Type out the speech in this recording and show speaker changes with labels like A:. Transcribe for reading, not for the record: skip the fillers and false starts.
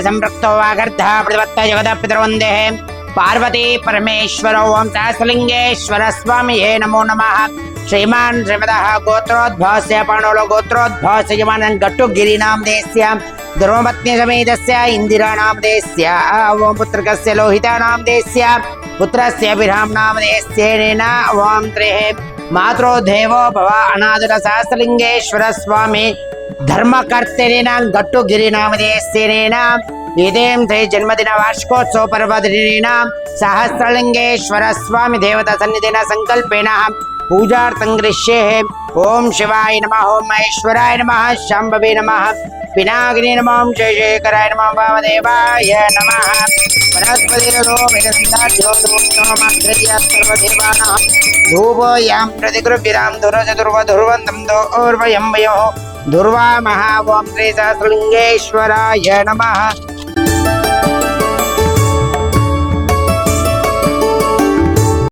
A: संपृक्तो वागर्धः प्रतिपत्त जगतः पितरवन्देः पार्वती परमेश्वर ओं सहस्रलिंगेश्वर स्वामिये नमो नमः। श्रीमान् श्रीमदः गोत्रोद्भवस्य पाणोलो गोत्रोद्भवस्य यमानन् गट्टुगिरिनामदेस्य धर्मपत्नी समेतस्य इन्दिरानामदेस्य ओं पुत्रकस्य लोहितानामदेस्य पुत्रस्य अभिरामनामदेस्येन ओं त्रिः मात्रो देवो भव अनादुर सहस्रलिंगेश्वर स्वामी धर्मकर्तेन गट्टुगिरिनामदेस्येन इदें थे जन्मदिन वार्षिकोत्सव पर्वदिनेन सहस्रलिंगेश्वर स्वामी देवता सन्निधिन संकल्पेन पूजार्थं गृह्ये। ओम शिवाय नमः, ओम महेश्वराय नमः, शाम्भवे नमः, पिनाकिनी नमः, ओम शेषेकराय नमः, वामदेवाय नमः। वनस्पतिरतो वेदसिद्धाध्योत्तममाग्रह्य सर्वदेवानां धूपोऽयं प्रतिगृह्यतां धुरचतुर्वधुर्वन्तं दोर्वयं वयोः धुर्वा महा। ओम श्री सहस्रलिंगेश्वराय नमः।